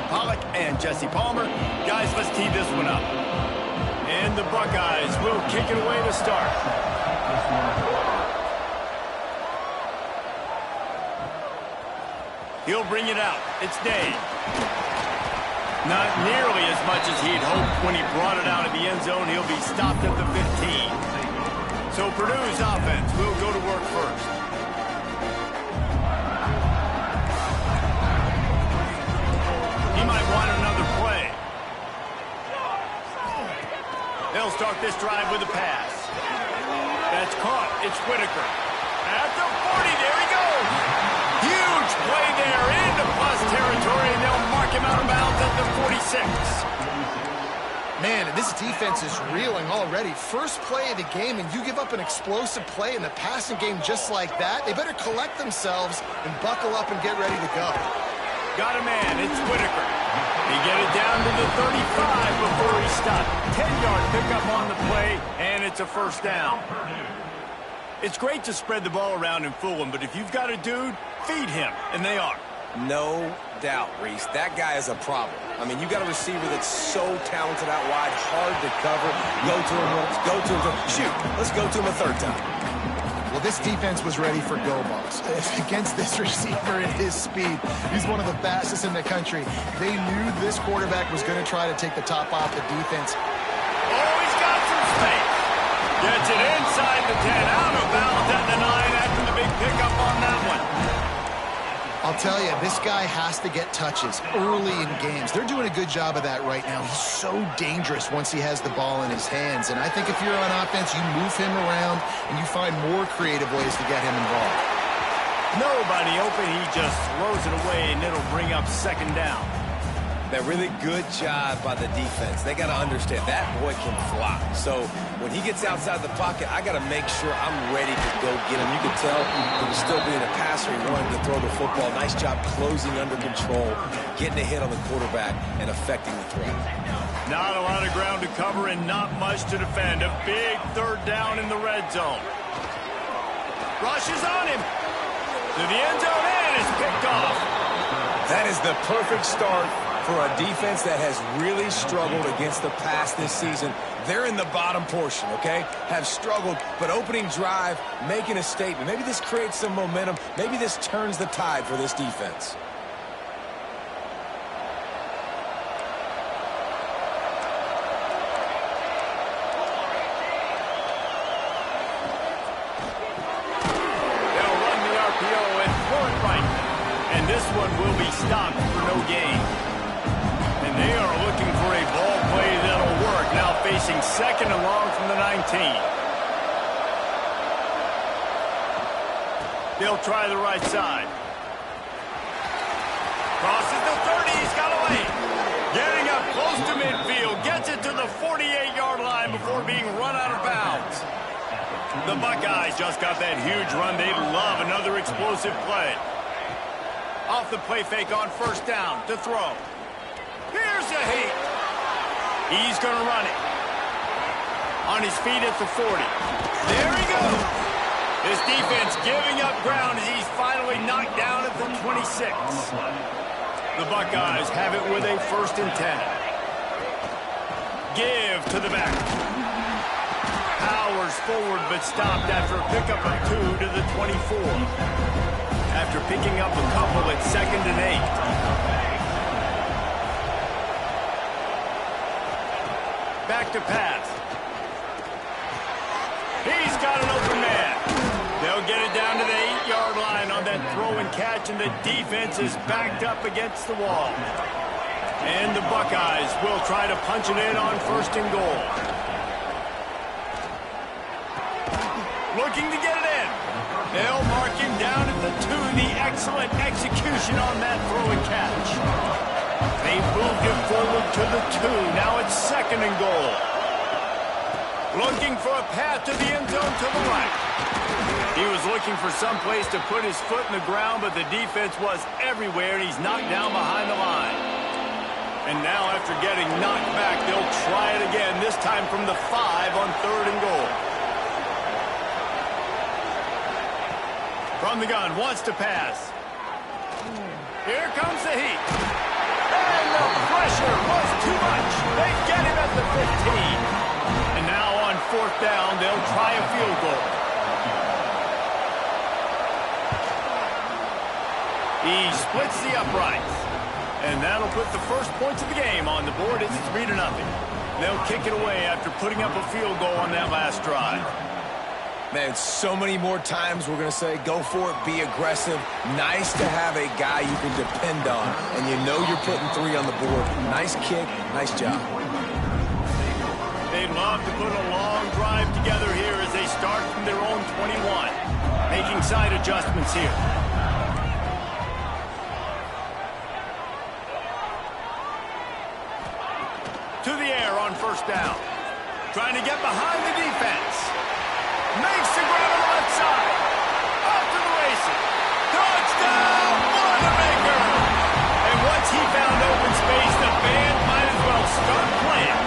Pollock and Jesse Palmer. Guys, let's tee this one up. And the Buckeyes will kick it away to start. He'll bring it out. It's Dave. Not nearly as much as he'd hoped when he brought it out of the end zone. He'll be stopped at the 15. So Purdue's offense will go to work first. He might want another play. They'll start this drive with a pass. That's caught. It's Whitaker. At the 40, there he goes. Huge play there into plus territory, and they'll mark him out of bounds at the 46. Man, and this defense is reeling already. First play of the game, and you give up an explosive play in the passing game just like that. They better collect themselves and buckle up and get ready to go. Got a man. It's Whitaker. He get it down to the 35 before he stopped. 10-yard pickup on the play, and it's a first down. It's great to spread the ball around and fool him, but if you've got a dude, feed him, and they are. No doubt, Reese. That guy is a problem. I mean, you got a receiver that's so talented out wide, hard to cover. Go to him once, go to him. Shoot, let's go to him a third time. Well, this defense was ready for go balls. Against this receiver at his speed, he's one of the fastest in the country. They knew this quarterback was going to try to take the top off the defense. Oh, he's got some space. Gets it inside the 10, out of bounds at the 9 after the big pickup on that one. I'll tell you, this guy has to get touches early in games. They're doing a good job of that right now. He's so dangerous once he has the ball in his hands. And I think if you're on offense, you move him around and you find more creative ways to get him involved. Nobody open. He just throws it away, and it'll bring up second down. That really good job by the defense. They got to understand that boy can fly. So when he gets outside the pocket, I got to make sure I'm ready to go get him. You can tell he was still being a passer. He wanted to throw the football. Nice job closing under control, getting a hit on the quarterback, and affecting the throw. Not a lot of ground to cover and not much to defend. A big third down in the red zone. Rushes on him. To the end zone, and it's picked off. That is the perfect start for a defense that has really struggled against the pass this season. They're in the bottom portion, okay? Have struggled, but opening drive, making a statement. Maybe this creates some momentum. Maybe this turns the tide for this defense. They'll run the RPO and throw it right. And this one will be stopped for no gain. They are looking for a ball play that'll work. Now facing second and long from the 19. They'll try the right side. Crosses the 30. He's got away. Getting up close to midfield. Gets it to the 48-yard line before being run out of bounds. The Buckeyes just got that huge run. They love another explosive play. Off the play fake on first down to throw. Here's a heat. He's going to run it. On his feet at the 40. There he goes. This defense giving up ground as he's finally knocked down at the 26. The Buckeyes have it with a 1st and 10. Give to the back. Powers forward but stopped after a pickup of 2 to the 24. After picking up a couple at 2nd and 8. Back to pass. He's got an open man. They'll get it down to the 8-yard line on that throw and catch, and the defense is backed up against the wall. And the Buckeyes will try to punch it in on 1st and goal. Looking to get it in. They'll mark him down at the 2. The excellent execution on that throw and catch. They moved it forward to the 2. Now it's 2nd and goal. Looking for a path to the end zone to the right. He was looking for some place to put his foot in the ground, but the defense was everywhere, and he's knocked down behind the line. And now after getting knocked back, they'll try it again, this time from the 5 on 3rd and goal. From the gun, wants to pass. Here comes the heat. And no He splits the uprights. And that'll put the first points of the game on the board. It's 3-0. They'll kick it away after putting up a field goal on that last drive. Man, so many more times we're going to say, go for it, be aggressive. Nice to have a guy you can depend on, and you know you're putting 3 on the board. Nice kick, nice job. They'd love to put a long drive together here as they start from their own 21. Making side adjustments here. To the air on first down. Trying to get behind the defense. Makes the grab on the left side. Off to the races. Touchdown, Wanamaker! And once he found open space, the band might as well start playing.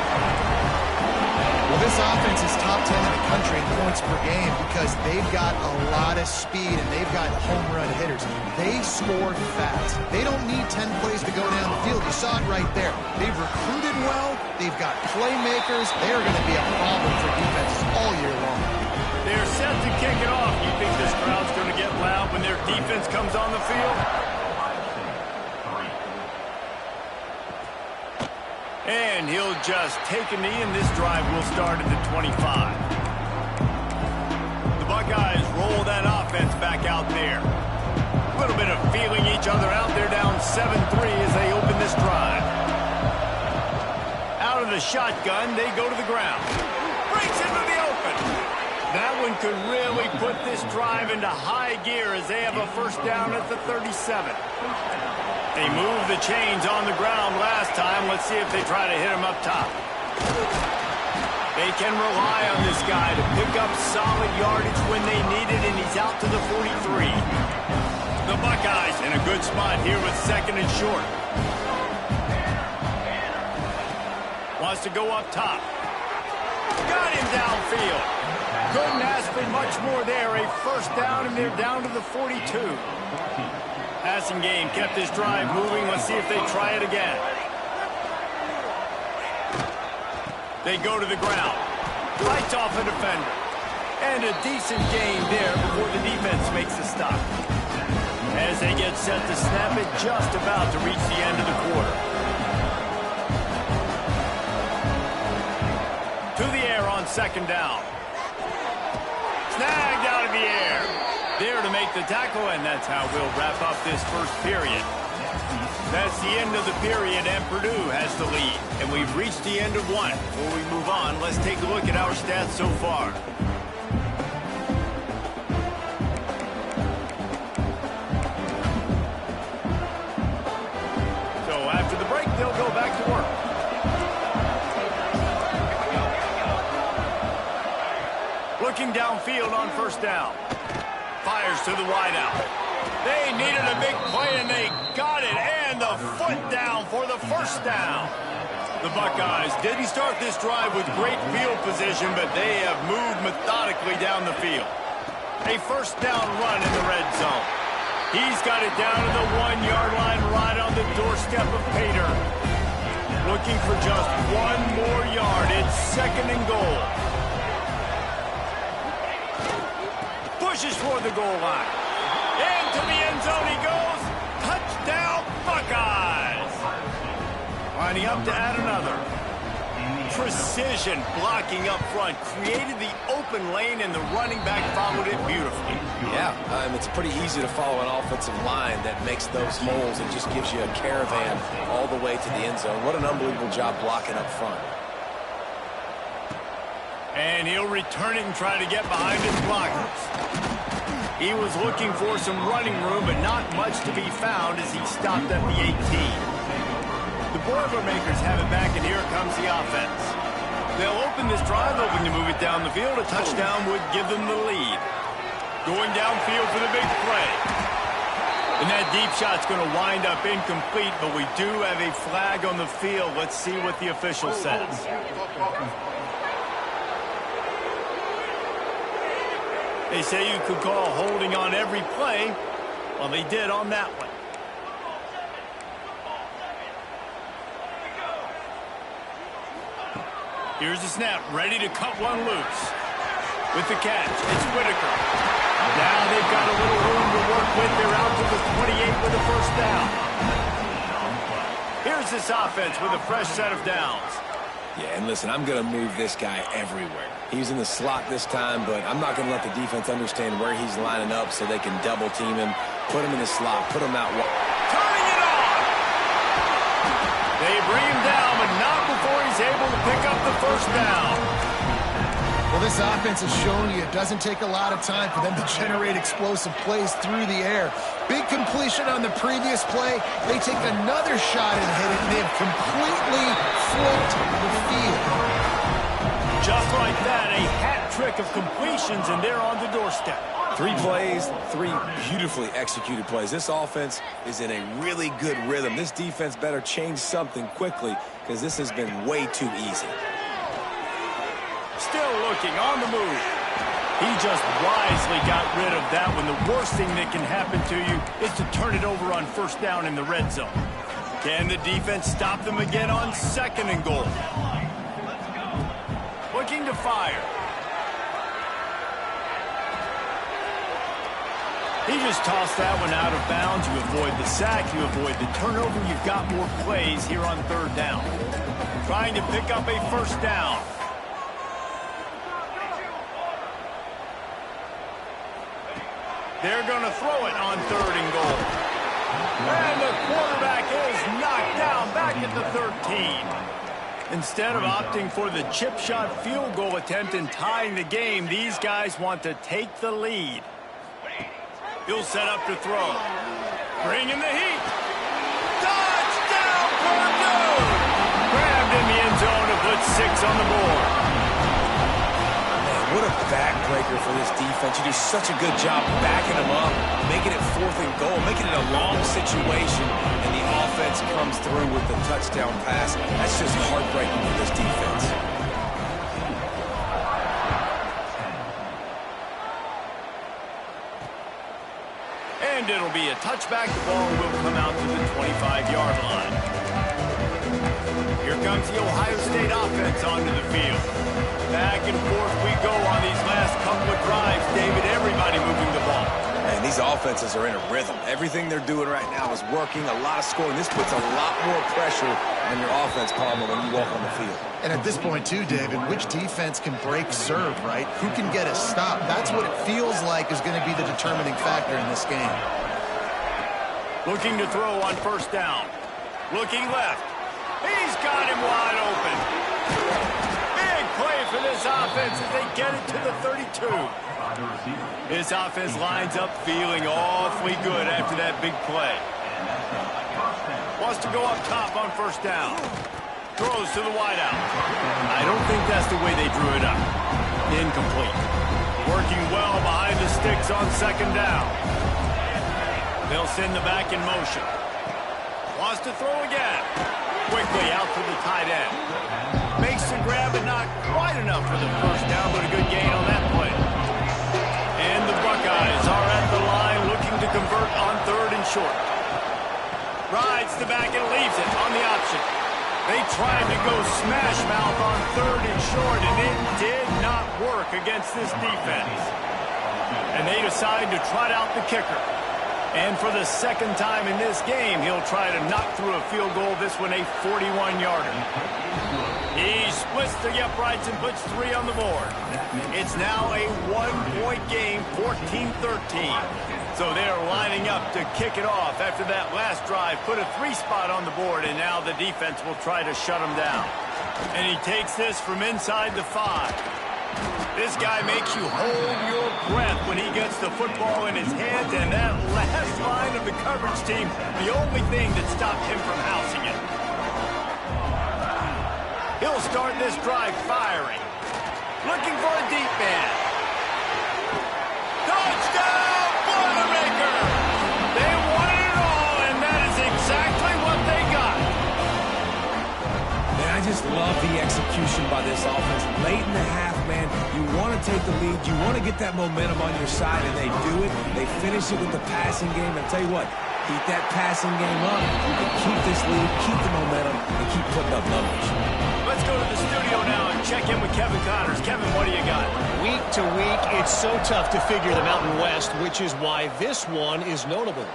Well, this offense is top 10 in the country in points per game because they've got a lot of speed and they've got home run hitters. They score fast. They don't need 10 plays to go down the field. You saw it right there. They've recruited well. They've got playmakers. They are going to be a problem for defenses all year long. They're set to kick it off. You think this crowd's going to get loud when their defense comes on the field? And he'll just take a knee, and this drive will start at the 25. The Buckeyes roll that offense back out there. A little bit of feeling each other out. They're down 7-3 as they open this drive. Out of the shotgun, they go to the ground. Breaks into the open. That one could really put this drive into high gear as they have a first down at the 37. They moved the chains on the ground last time. Let's see if they try to hit him up top. They can rely on this guy to pick up solid yardage when they need it, and he's out to the 43. The Buckeyes in a good spot here with 2nd and short. Wants to go up top. Got him downfield. Couldn't ask for much more there. A first down, and they're down to the 42. Passing game kept this drive moving. Let's see if they try it again. They go to the ground. Fights off a defender. And a decent gain there before the defense makes a stop. As they get set to snap it, just about to reach the end of the quarter. To the air on 2nd down. Snagged out of the air. There to make the tackle, and that's how we'll wrap up this first period. That's the end of the period, and Purdue has the lead. And we've reached the end of one. Before we move on, let's take a look at our stats so far. So after the break, they'll go back to work. Looking downfield on first down. Fires to the wideout. They needed a big play, and they got it. And the foot down for the first down. The Buckeyes didn't start this drive with great field position, but they have moved methodically down the field. A first down run in the red zone. He's got it down to the 1-yard line right on the doorstep of Pater. Looking for just one more yard. It's 2nd and goal. Pushes for the goal line. Into the end zone he goes. Touchdown, Buckeyes. Lining up to add another. Precision blocking up front. Created the open lane, and the running back followed it beautifully. Yeah, it's pretty easy to follow an offensive line that makes those holes and just gives you a caravan all the way to the end zone. What an unbelievable job blocking up front. And he'll return it and try to get behind his blockers. He was looking for some running room, but not much to be found as he stopped at the 18. The Boilermakers have it back, and here comes the offense. They'll open this drive, hoping to move it down the field. A touchdown would give them the lead. Going downfield for the big play. And that deep shot's going to wind up incomplete, but we do have a flag on the field. Let's see what the official says. They say you could call holding on every play. Well, they did on that one. Here's the snap, ready to cut one loose. With the catch, it's Whitaker. Now they've got a little room to work with. They're out to the 28 with a first down. Here's this offense with a fresh set of downs. Yeah, and listen, I'm going to move this guy everywhere. He's in the slot this time, but I'm not going to let the defense understand where he's lining up so they can double team him, put him in the slot, put him out. Turning it on! They bring him down, but not before he's able to pick up the first down. Well, this offense has shown you it doesn't take a lot of time for them to generate explosive plays through the air. Big completion on the previous play. They take another shot and hit it, and they have completely flipped the field. Just like that, a hat trick of completions, and they're on the doorstep. 3 plays, 3 beautifully executed plays. This offense is in a really good rhythm. This defense better change something quickly because this has been way too easy. Still looking on the move. He just wisely got rid of that one. The worst thing that can happen to you is to turn it over on first down in the red zone. Can the defense stop them again on 2nd and goal? Looking to fire. He just tossed that one out of bounds. You avoid the sack, you avoid the turnover. You've got more plays here on 3rd down. Trying to pick up a first down. They're going to throw it on 3rd and goal. And the quarterback is knocked down back at the 13. Instead of opting for the chip shot field goal attempt and tying the game, these guys want to take the lead. He'll set up to throw. Bring in the heat. Touchdown, Purdue! Grabbed in the end zone to put 6 on the board. What a backbreaker for this defense. You do such a good job backing them up, making it 4th and goal, making it a long situation, and the offense comes through with the touchdown pass. That's just heartbreaking for this defense. And it'll be a touchback. The ball will come out to the 25-yard line. Here comes the Ohio State offense onto the field. Back and forth we go on these last couple of drives. David, everybody moving the ball. And these offenses are in a rhythm. Everything they're doing right now is working, a lot of scoring. This puts a lot more pressure on your offense, Palmer, when you walk on the field. And at this point, too, David, which defense can break serve, right? Who can get a stop? That's what it feels like is going to be the determining factor in this game. Looking to throw on first down. Looking left. He's got him wide open. Big play for this offense as they get it to the 32. This offense lines up feeling awfully good after that big play. Wants to go up top on first down. Throws to the wideout. I don't think that's the way they drew it up. Incomplete. Working well behind the sticks on 2nd down. They'll send the back in motion. Wants to throw again. Quickly out to the tight end. Makes the grab, but not quite enough for the first down, but a good gain on that play. And the Buckeyes are at the line looking to convert on 3rd and short. Rides the back and leaves it on the option. They tried to go smash mouth on 3rd and short, and it did not work against this defense. And they decide to trot out the kicker. And for the 2nd time in this game, he'll try to knock through a field goal, this one a 41-yarder. He splits the uprights and puts 3 on the board. It's now a 1-point game, 14-13. So they're lining up to kick it off after that last drive. Put a 3 spot on the board, and now the defense will try to shut him down. And he takes this from inside the 5. This guy makes you hold your breath when he gets the football in his hands, and that last line of the coverage team, the only thing that stopped him from housing it. He'll start this drive firing. Looking for a deep man. Touchdown, Boilermaker! They wanted it all, and that is exactly what they got. Man, I just love the execution by this offense. Late in the half, man, you want to take the lead. You want to get that momentum on your side, and they do it. They finish it with the passing game. And I'll tell you what, keep that passing game up, and keep this lead, keep the momentum, and keep putting up numbers. Let's go to the studio now and check in with Kevin Connors. Kevin, what do you got? Week to week, it's so tough to figure the Mountain West, which is why this one is notable.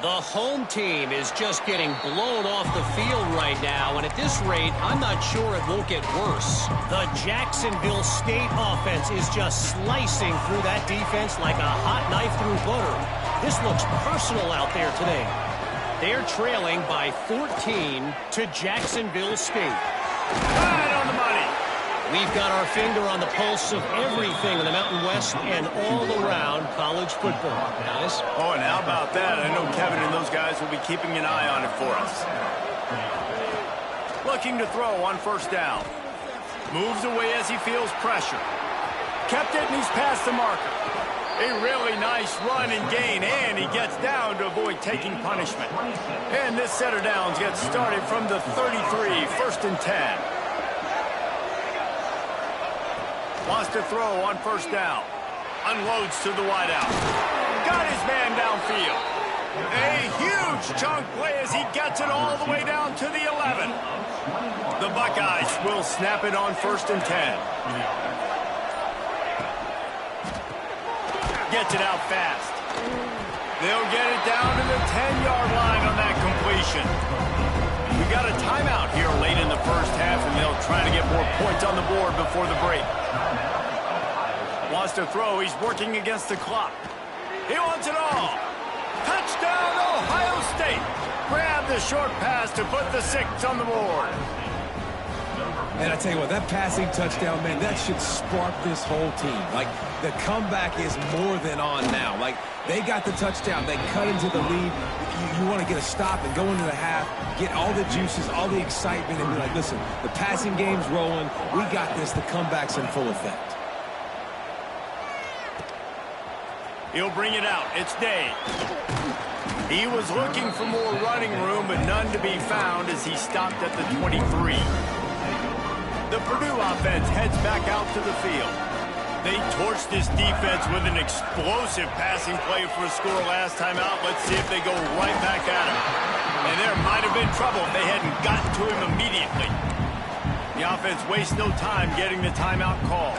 The home team is just getting blown off the field right now, and at this rate, I'm not sure it won't get worse. The Jacksonville State offense is just slicing through that defense like a hot knife through butter. This looks personal out there today. They're trailing by 14 to Jacksonville State. Right on the money. We've got our finger on the pulse of everything in the Mountain West and all around college football. Guys? Oh, and how about that? I know Kevin and those guys will be keeping an eye on it for us. Looking to throw on first down. Moves away as he feels pressure. Kept it, and he's past the marker. A really nice run and gain, and he gets down to avoid taking punishment. And this set of downs gets started from the 33, 1st and 10. Wants to throw on first down. Unloads to the wideout. Got his man downfield. A huge chunk play as he gets it all the way down to the 11. The Buckeyes will snap it on 1st and 10. Gets it out fast. They'll get it down to the 10-yard line on that completion. We got a timeout here late in the first half, and they'll try to get more points on the board before the break. Wants to throw. He's working against the clock. He wants it all. Touchdown, Ohio State. Grab the short pass to put the 6 on the board. And I tell you what, that passing touchdown, man, that should spark this whole team. Like, the comeback is more than on now. Like, they got the touchdown. They cut into the lead. You want to get a stop and go into the half, get all the juices, all the excitement, and be like, listen, the passing game's rolling. We got this. The comeback's in full effect. He'll bring it out. It's Day. He was looking for more running room, but none to be found as he stopped at the 23. The Purdue offense heads back out to the field. They torched this defense with an explosive passing play for a score last time out. Let's see if they go right back at him. And there might have been trouble if they hadn't gotten to him immediately. The offense wastes no time getting the timeout call.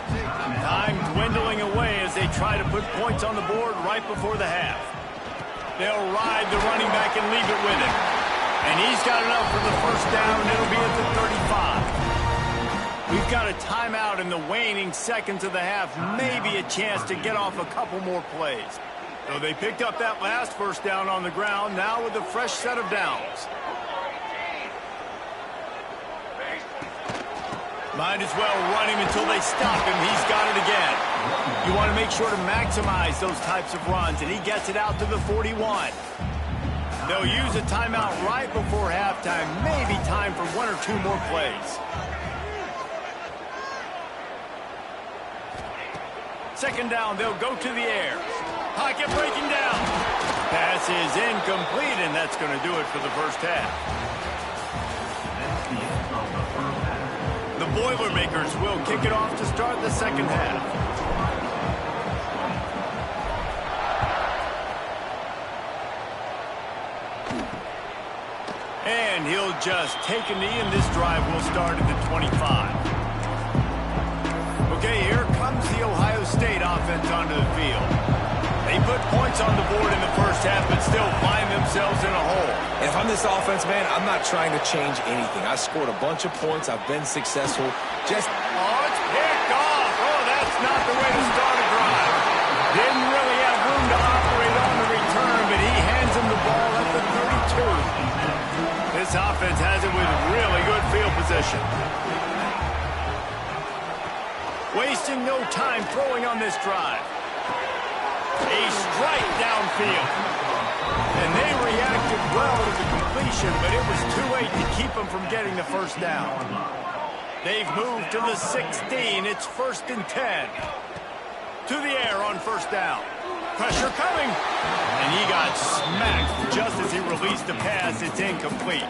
Time dwindling away as they try to put points on the board right before the half. They'll ride the running back and leave it with him. And he's got enough for the first down. It'll be at the 35. We've got a timeout in the waning seconds of the half. Maybe a chance to get off a couple more plays. So they picked up that last first down on the ground, now with a fresh set of downs. Might as well run him until they stop him. He's got it again. You want to make sure to maximize those types of runs, and he gets it out to the 41. They'll use a timeout right before halftime. Maybe time for 1 or 2 more plays. Second down, they'll go to the air. Pocket breaking down. Pass is incomplete, and that's going to do it for the first half. The Boilermakers will kick it off to start the second half. And he'll just take a knee, and this drive will start at the 25. Okay, here comes the Ohio State offense onto the field. They put points on the board in the first half, but still find themselves in a hole. If I'm this offense, man, I'm not trying to change anything. I scored a bunch of points. I've been successful. Just... Oh, it's picked off. Oh, that's not the way to start a drive. Didn't really have room to operate on the return, but he hands him the ball at the 32. This offense has it with really good field position. Wasting no time throwing on this drive. A strike downfield. And they reacted well to the completion, but it was too late to keep them from getting the first down. They've moved to the 16. It's 1st and 10. To the air on first down. Pressure coming. And he got smacked just as he released the pass. It's incomplete.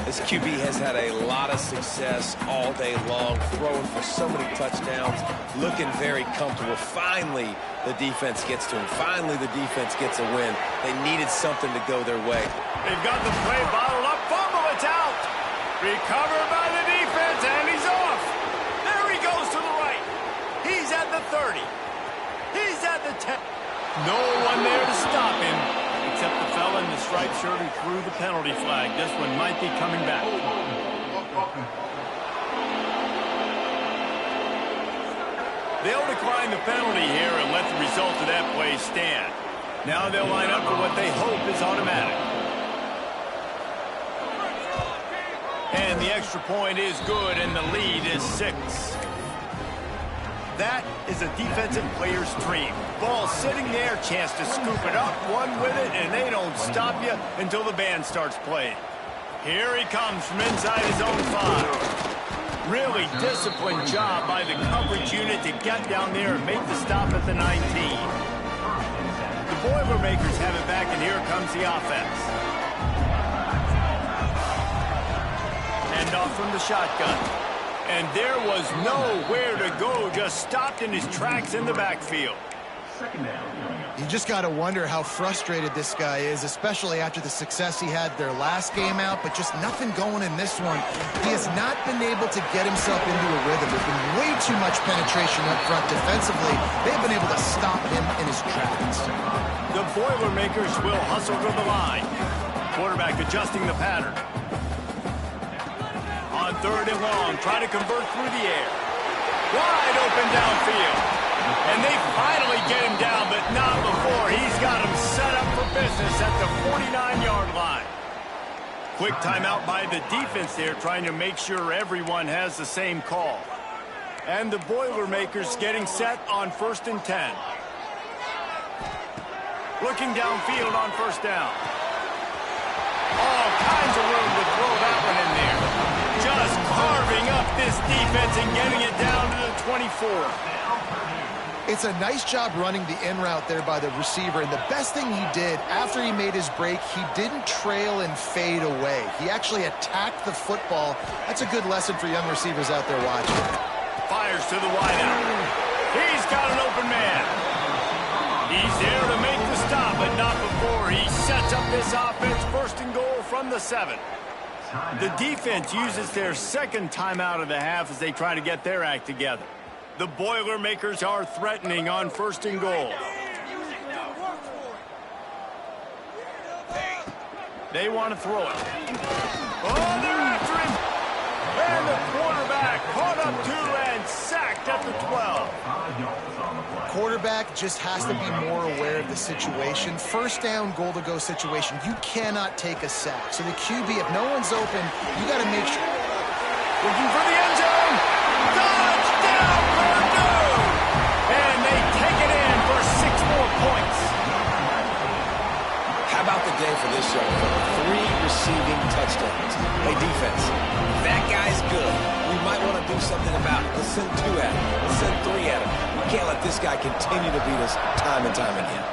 The This QB has had a lot of success all day long, throwing for so many touchdowns, looking very comfortable. Finally, the defense gets to him. Finally, the defense gets a win. They needed something to go their way. They've got the play bottled up. Fumble, it's out. Recovered by the defense, and he's off. There he goes to the right. He's at the 30. He's at the 10. No one there to stop him, except the fella in the striped shirt who threw the penalty flag. This one might be coming back. They'll decline the penalty here and let the result of that play stand. Now they'll line up for what they hope is automatic. And the extra point is good, and the lead is 6. That is a defensive player's dream. Ball sitting there, chance to scoop it up, run with it, and they don't stop you until the band starts playing. Here he comes from inside his own 5. Really disciplined job by the coverage unit to get down there and make the stop at the 19. The Boilermakers have it back, and here comes the offense. Hand off from the shotgun. And there was nowhere to go, just stopped in his tracks in the backfield. You just got to wonder how frustrated this guy is, especially after the success he had their last game out, but just nothing going in this one. He has not been able to get himself into a rhythm. There's been way too much penetration up front defensively. They've been able to stop him in his tracks. The Boilermakers will hustle to the line. Quarterback adjusting the pattern. On 3rd and long, try to convert through the air. Wide open downfield. And they finally get him down, but not before. He's got him set up for business at the 49-yard line. Quick timeout by the defense there, trying to make sure everyone has the same call. And the Boilermakers getting set on 1st and 10. Looking downfield on 1st down. All kinds of room to throw that one in there. Just carving up this defense and getting it down to the 24. It's a nice job running the in route there by the receiver, and the best thing he did after he made his break, he didn't trail and fade away. He actually attacked the football. That's a good lesson for young receivers out there watching. Fires to the wideout. He's got an open man. He's there to make the stop, but not before he sets up this offense. 1st and goal from the 7. The defense uses their second timeout of the half as they try to get their act together. The Boilermakers are threatening on 1st and goal. They want to throw it. Oh, they're after him. And the quarterback caught up to and sacked at the 12. Quarterback just has to be more aware of the situation. 1st down, goal-to-go situation. You cannot take a sack. So the QB, if no one's open, you got to make sure. Looking for the end zone. Touchdown, Purdue! And they take it in for 6 more points. How about the day for this young fella? 3 receiving touchdowns. Hey, defense, that guy's good. We might want to do something about it. Let's send 2 at him. Let's send 3 at him. We can't let this guy continue to beat us time and time again.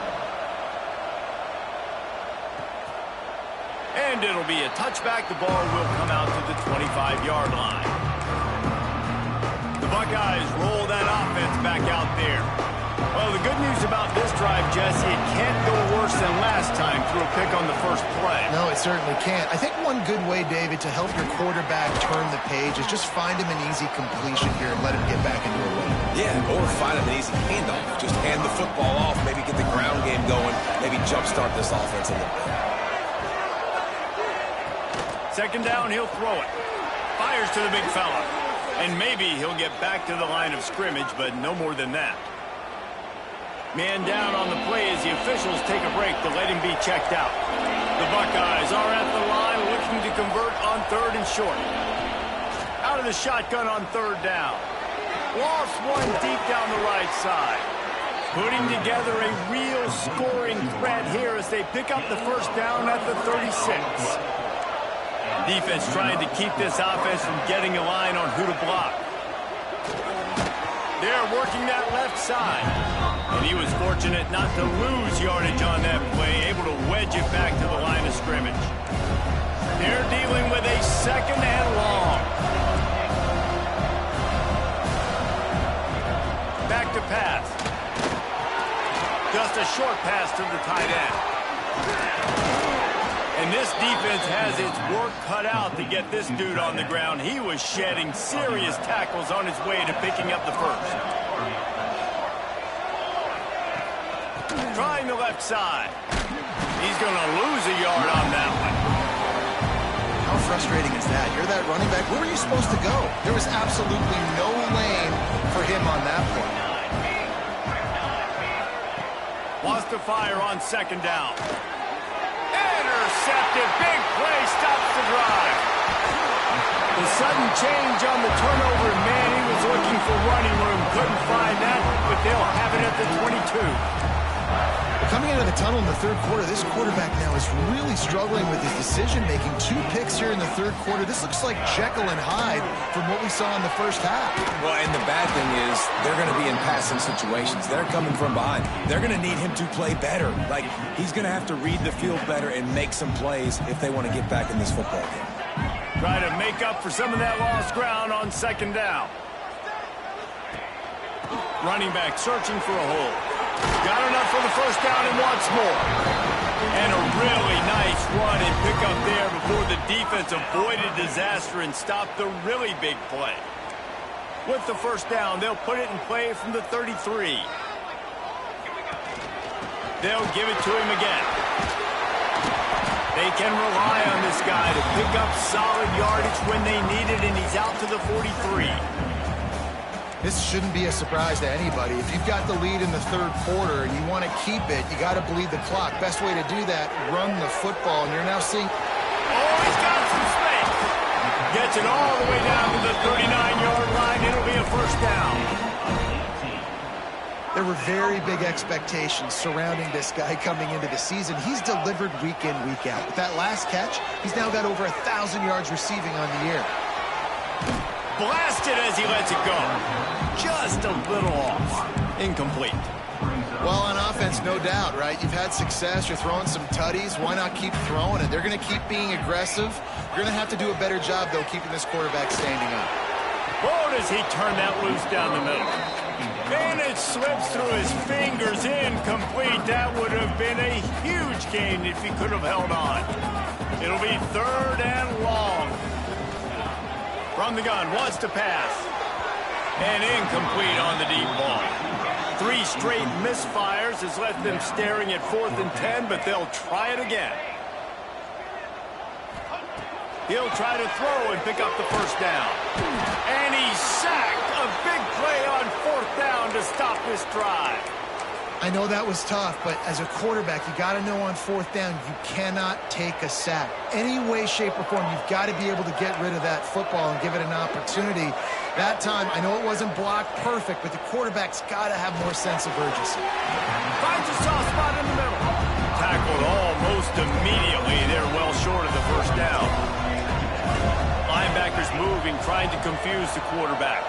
And it'll be a touchback. The ball will come out to the 25-yard line. The Buckeyes roll that offense back out there. Well, the good news about this drive, Jesse, it can't go worse than last time through a pick on the first play. No, it certainly can't. I think one good way, David, to help your quarterback turn the page is just find him an easy completion here and let him get back into a rhythm. Yeah, or find him an easy handoff. Just hand the football off, maybe get the ground game going, maybe jumpstart this offense a little bit. 2nd down, he'll throw it. Fires to the big fella. And maybe he'll get back to the line of scrimmage, but no more than that. Man down on the play as the officials take a break to let him be checked out. The Buckeyes are at the line looking to convert on 3rd and short. Out of the shotgun on 3rd down. Lost one deep down the right side. Putting together a real scoring threat here as they pick up the 1st down at the 36. Defense trying to keep this offense from getting a line on who to block. They're working that left side. And he was fortunate not to lose yardage on that play, able to wedge it back to the line of scrimmage. They're dealing with a 2nd short pass to the tight end. And this defense has its work cut out to get this dude on the ground. He was shedding serious tackles on his way to picking up the first. Trying the left side. He's going to lose a yard on that one. How frustrating is that? You're that running back. Where were you supposed to go? There was absolutely no lane for him on that play. Wants to fire on second down. Intercepted. Big play stops the drive. The sudden change on the turnover, man, he was looking for running room. Couldn't find that, but they'll have it at the 22. Coming into the tunnel in the third quarter, this quarterback now is really struggling with his decision-making. 2 picks here in the third quarter. This looks like Jekyll and Hyde from what we saw in the first half. Well, and the bad thing is they're going to be in passing situations. They're coming from behind. They're going to need him to play better. Like, he's going to have to read the field better and make some plays if they want to get back in this football game. Try to make up for some of that lost ground on second down. Running back searching for a hole. Got enough for the first down and wants more. And a really nice run and pick up there before the defense avoided disaster and stopped the really big play. With the first down, they'll put it in play from the 33. They'll give it to him again. They can rely on this guy to pick up solid yardage when they need it, and he's out to the 43. This shouldn't be a surprise to anybody. If you've got the lead in the third quarter and you want to keep it, you got to bleed the clock. Best way to do that, run the football. And you're now seeing... Oh, he's got some space. Gets it all the way down to the 39-yard line. It'll be a first down. There were very big expectations surrounding this guy coming into the season. He's delivered week in, week out. With that last catch, he's now got over 1,000 yards receiving on the year. Blasted as he lets it go. Just a little off. Incomplete. Well, on offense, no doubt, right? You've had success. You're throwing some tutties. Why not keep throwing it? They're going to keep being aggressive. You're going to have to do a better job, though, keeping this quarterback standing up. Oh, does he turn that loose down the middle? And it slips through his fingers. Incomplete. That would have been a huge gain if he could have held on. It'll be third and long. From the gun, wants to pass. And incomplete on the deep ball. 3 straight misfires has left them staring at 4th and 10, but they'll try it again. He'll try to throw and pick up the first down. And he's sacked. A big play on 4th down to stop this drive. I know that was tough, but as a quarterback, you got to know on 4th down, you cannot take a sack. Any way, shape, or form, you've got to be able to get rid of that football and give it an opportunity. That time, I know it wasn't blocked perfect, but the quarterback's got to have more sense of urgency. Finds a soft spot in the middle. Tackled almost immediately. They're well short of the first down. Linebackers moving, trying to confuse the quarterback.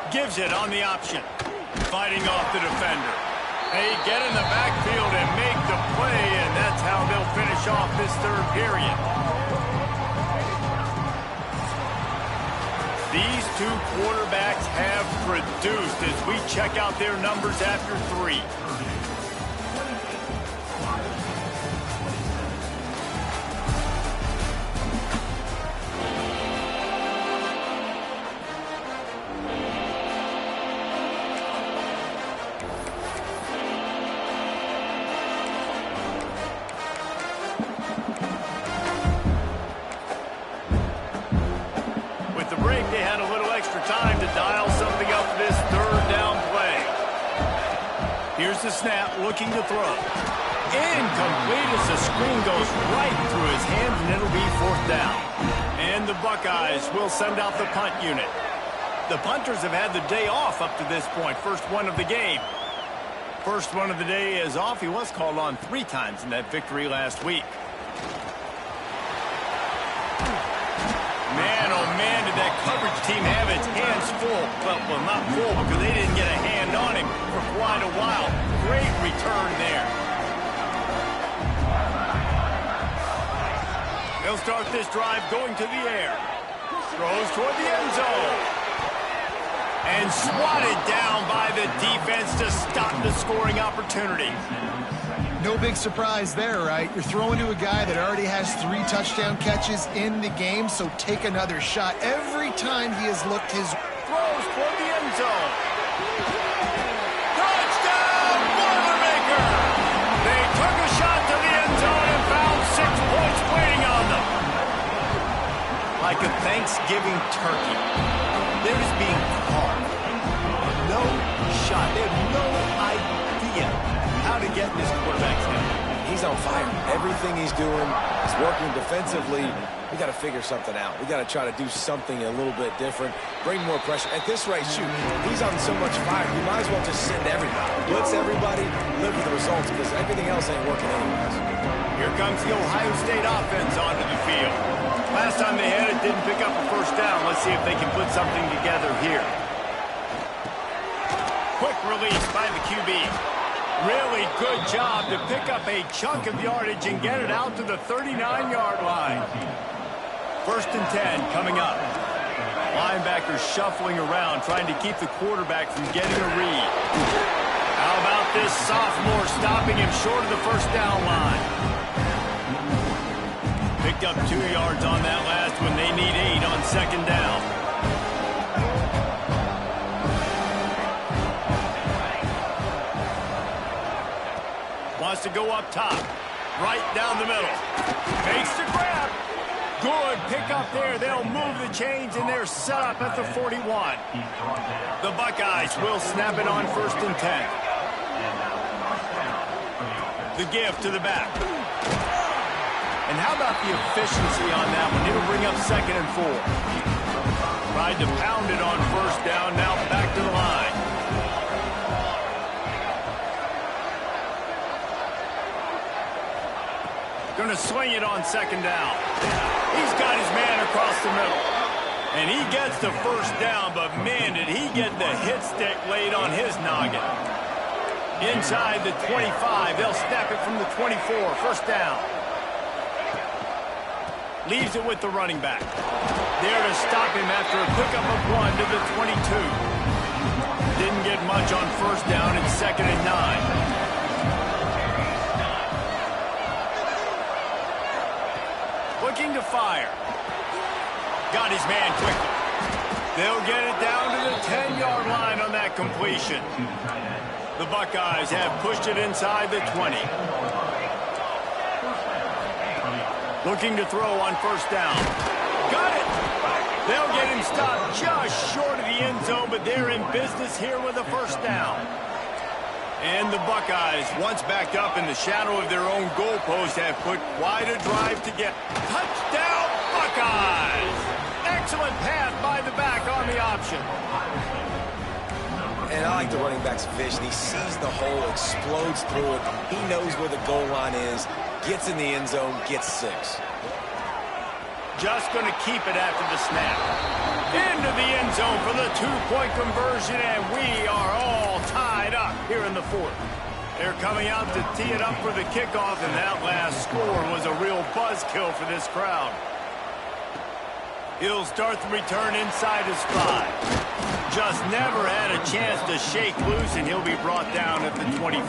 Gives it on the option. Fighting off the defender. They get in the backfield and make the play, and that's how they'll finish off this third period. These 2 quarterbacks have produced as we check out their numbers after 3. They had a little extra time to dial something up for this third down play. Here's the snap, looking to throw. Incomplete as the screen goes right through his hands, and it'll be 4th down. And the Buckeyes will send out the punt unit. The punters have had the day off up to this point. First one of the game. First one of the day is off. He was called on 3 times in that victory last week. Man, oh man, did that coverage team have its hands full. Well, not full because they didn't get a hand on him for quite a while. Great return there. They'll start this drive going to the air. Throws toward the end zone. And swatted down by the defense to stop the scoring opportunity. No big surprise there, right? You're throwing to a guy that already has 3 touchdown catches in the game, so take another shot. Every time he has looked his throws toward the end zone. Touchdown, Boilermaker! They took a shot to the end zone and found 6 points waiting on them. Like a Thanksgiving turkey, they're just being carved. No shot. They have no idea how to get this quarterback's head. He's on fire. Everything he's doing is working defensively. We got to figure something out. We got to try to do something a little bit different. Bring more pressure. At this rate, shoot, he's on so much fire. You might as well just send everybody. Blitz everybody, live with the results, because everything else ain't working anyways. Here comes the Ohio State offense onto the field. Last time they had it, didn't pick up a first down. Let's see if they can put something together here. Quick release by the QB. Really good job to pick up a chunk of yardage and get it out to the 39-yard line. 1st and 10 coming up. Linebackers shuffling around, trying to keep the quarterback from getting a read. How about this sophomore stopping him short of the first down line? Picked up 2 yards on that last one. They need 8 on 2nd down. Wants to go up top. Right down the middle. Makes the grab. Good pickup there. They'll move the chains, and they're set up at the 41. The Buckeyes will snap it on 1st and 10. The give to the back. And how about the efficiency on that one? It'll bring up 2nd and 4. Tried to pound it on 1st down. Now back to the line. Going to swing it on 2nd down. He's got his man across the middle. And he gets the first down, but man, did he get the hit stick laid on his noggin. Inside the 25, they'll snap it from the 24, 1st down. Leaves it with the running back. There to stop him after a pickup of 1 to the 22. Didn't get much on 1st down. It's 2nd and 9. Looking to fire. Got his man quickly. They'll get it down to the 10-yard line on that completion. The Buckeyes have pushed it inside the 20. Looking to throw on 1st down. Got it. They'll get him stopped just short of the end zone, but they're in business here with a 1st down. And the Buckeyes, once backed up in the shadow of their own goalpost, have put quite a drive together. Touchdown, Buckeyes! Excellent pass by the back on the option. And I like the running back's vision. He sees the hole, explodes through it. He knows where the goal line is, gets in the end zone, gets 6. Just going to keep it after the snap. Into the end zone for the 2-point conversion, and we are all tied up here in the 4th. They're coming out to tee it up for the kickoff, and that last score was a real buzzkill for this crowd. He'll start the return inside his 5. Just never had a chance to shake loose, and he'll be brought down at the 24.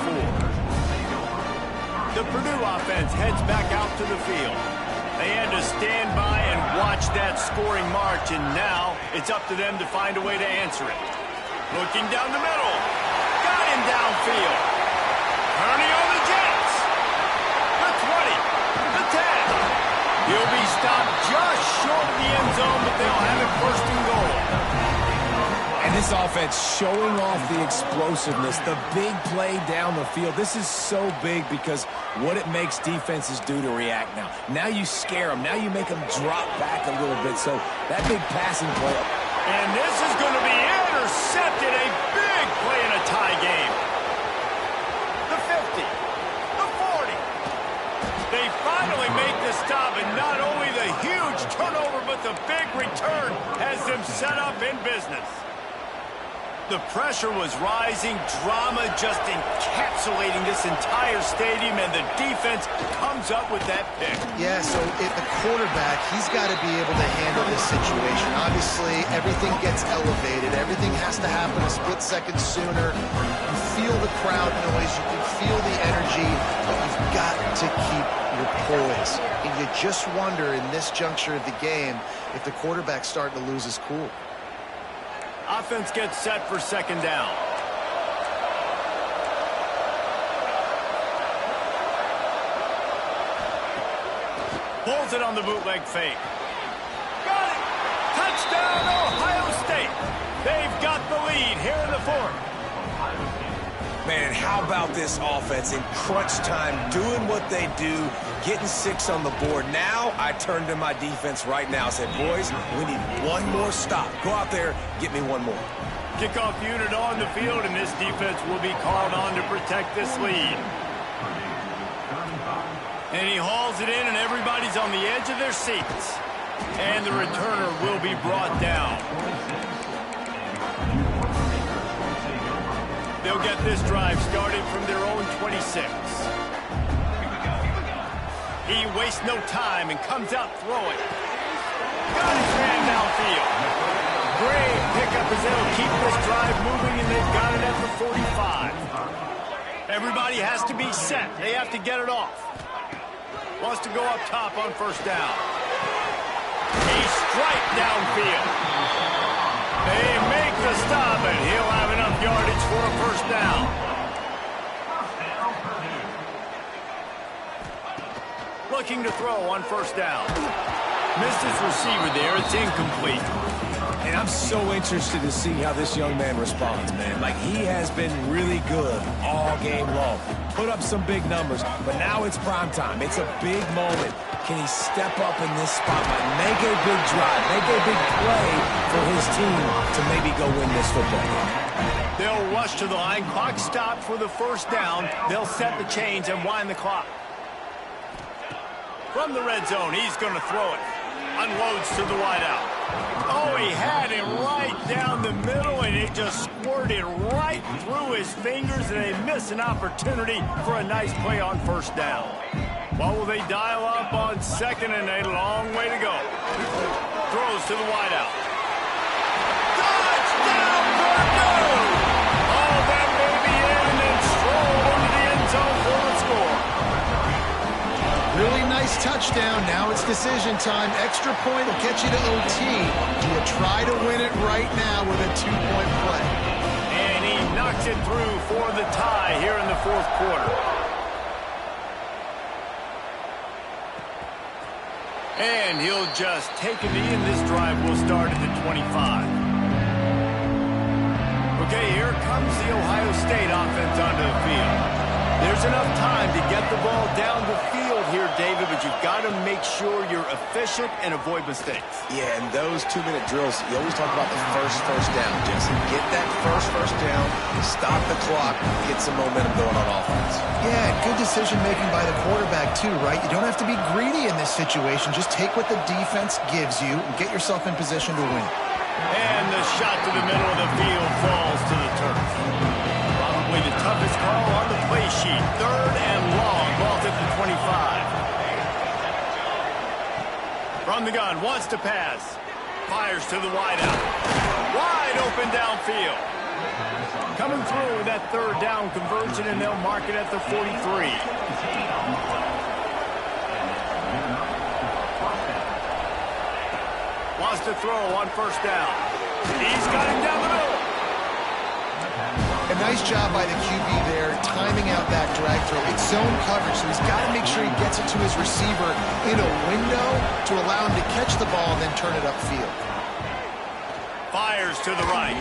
The Purdue offense heads back out to the field. They had to stand by and watch that scoring march, and now it's up to them to find a way to answer it. Looking down the middle. Got him downfield. Turning on the Jets. The 20. The 10. He'll be stopped just short of the end zone, but they'll have it 1st and goal. And this offense showing off the explosiveness, the big play down the field. This is so big because what it makes defenses do to react now. Now you scare them. Now you make them drop back a little bit. So that big passing play. And this is going to be intercepted. A big play in a tie game. The 50. The 40. They finally make the stop, and not only the huge turnover, but the big return has them set up in business. The pressure was rising, drama just encapsulating this entire stadium, and the defense comes up with that pick. Yeah, so if the quarterback, he's got to be able to handle this situation. Obviously, everything gets elevated. Everything has to happen a split second sooner. You feel the crowd noise. You can feel the energy, but you've got to keep your poise. And you just wonder in this juncture of the game if the quarterback's starting to lose his cool. Offense gets set for second down. Pulls it on the bootleg fake. Got it! Touchdown, Ohio State! They've got the lead here in the fourth. Man, how about this offense in crunch time, doing what they do, getting 6 on the board. Now I turn to my defense right now and say, boys, we need one more stop. Go out there, get me one more. Kickoff unit on the field, and this defense will be called on to protect this lead. And he hauls it in, and everybody's on the edge of their seats. And the returner will be brought down. They'll get this drive started from their own 26. He wastes no time and comes out throwing. Got his man downfield. Great pickup as they'll keep this drive moving, and they've got it at the 45. Everybody has to be set. They have to get it off. Wants to go up top on first down. A strike downfield. They make the stop, and he'll have enough yardage for a first down. Looking to throw on first down. Missed his receiver there. It's incomplete. And I'm so interested to see how this young man responds, man. Like, he has been really good all game long. Put up some big numbers, but now it's prime time. It's a big moment. Can he step up in this spotlight, make a big drive, make a big play for his team to maybe go win this football game? They'll rush to the line. Clock stopped for the first down. They'll set the chains and wind the clock. From the red zone, he's going to throw it. Unloads to the wideout. Oh, he had it right down the middle, and it just squirted right through his fingers, and they miss an opportunity for a nice play on first down. What will they dial up on second, and a long way to go. Throws to the wideout. Touchdown, Purdue! Oh, that may be in, and then stroll into the end zone for the score. Really nice touchdown. Now it's decision time. Extra point will get you to OT. Do you try to win it right now with a 2-point play? And he knocks it through for the tie here in the fourth quarter. And he'll just take a knee, and this drive will start at the 25. Okay, here comes the Ohio State offense onto the field. There's enough time to get the ball down the field here, David, but you've got to make sure you're efficient and avoid mistakes. Yeah, and those 2-minute drills, you always talk about the first down, Jesse. Get that first down, stop the clock, get some momentum going on offense. Yeah, good decision-making by the quarterback, too, right? You don't have to be greedy in this situation. Just take what the defense gives you and get yourself in position to win. And the shot to the middle of the field falls to the turf. Probably the toughest call on the play sheet. Third and long, ball at the 25. From the gun, wants to pass. Fires to the wideout. Wide open downfield. Coming through with that third down conversion, and they'll mark it at the 43. Wants to throw on first down. He's got him down the middle. A nice job by the QB there, timing out that drag throw. It's zone coverage, so he's got to make sure he gets it to his receiver in a window to allow him to catch the ball and then turn it upfield. Fires to the right.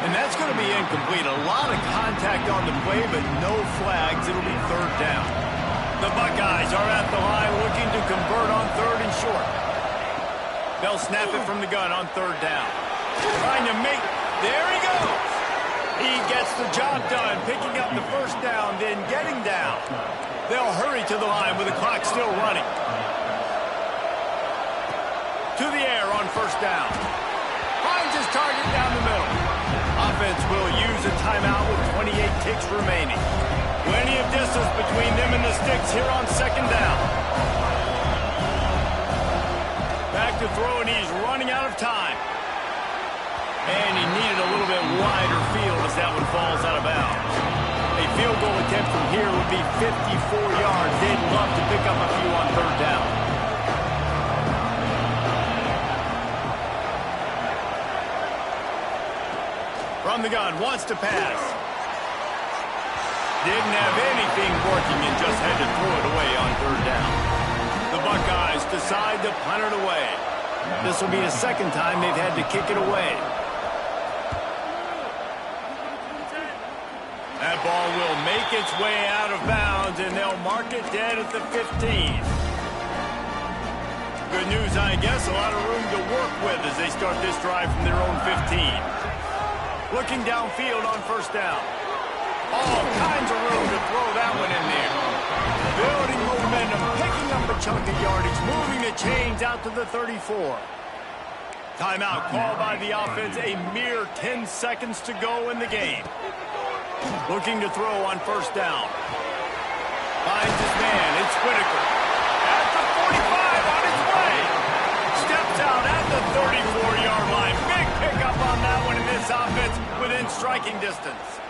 And that's going to be incomplete. A lot of contact on the play, but no flags. It'll be third down. The Buckeyes are at the line looking to convert on third and short. They'll snap it from the gun on third down. Trying to make... There he goes! He gets the job done, picking up the first down, then getting down. They'll hurry to the line with the clock still running. To the air on first down. Finds his target down the middle. offense will use a timeout with 28 ticks remaining. Plenty of distance between them and the sticks here on second down. Back to throw, and he's running out of time. And he needed a little bit wider field as that one falls out of bounds. A field goal attempt from here would be 54 yards. They'd love to pick up a few on third down. From the gun, wants to pass. Didn't have anything working and just had to throw it away on third down. The Buckeyes decide to punt it away. This will be the second time they've had to kick it away. That ball will make its way out of bounds, and they'll mark it dead at the 15. Good news, I guess, a lot of room to work with as they start this drive from their own 15. Looking downfield on first down. All kinds of room to throw that one in there. Building momentum, picking up a chunk of yardage, moving the chains out to the 34. Timeout called by the offense, a mere 10 seconds to go in the game. Looking to throw on first down. Finds his man, it's Whitaker. At the 45 on his way. Steps out at the 34-yard line. Big pickup on that one in this offense within striking distance.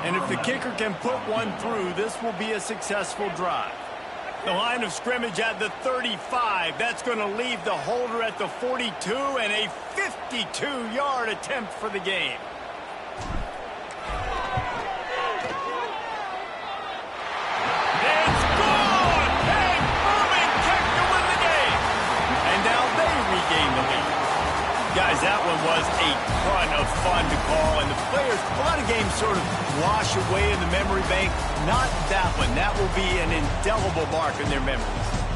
And if the kicker can put one through, this will be a successful drive. The line of scrimmage at the 35. That's going to leave the holder at the 42 and a 52-yard attempt for the game. It's gone! Big moving kick to win the game. And now they regain the lead. Guys, that one was a ton of fun to call, and the players, a lot of games sort of wash away in the memory bank. Not that one. That will be an indelible mark in their memories.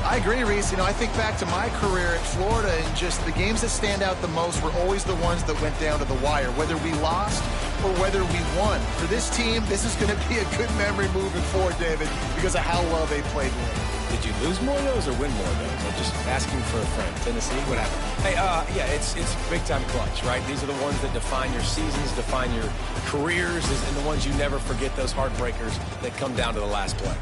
I agree, Reese. I think back to my career at Florida, and just the games that stand out the most were always the ones that went down to the wire, whether we lost or whether we won. For this team, this is going to be a good memory moving forward, David, because of how well they played with it. Did you lose more of those or win more of those? I'm just asking for a friend. Tennessee, what happened? Hey, yeah, it's big-time clutch, right? These are the ones that define your seasons, define your careers, and the ones you never forget, those heartbreakers that come down to the last play.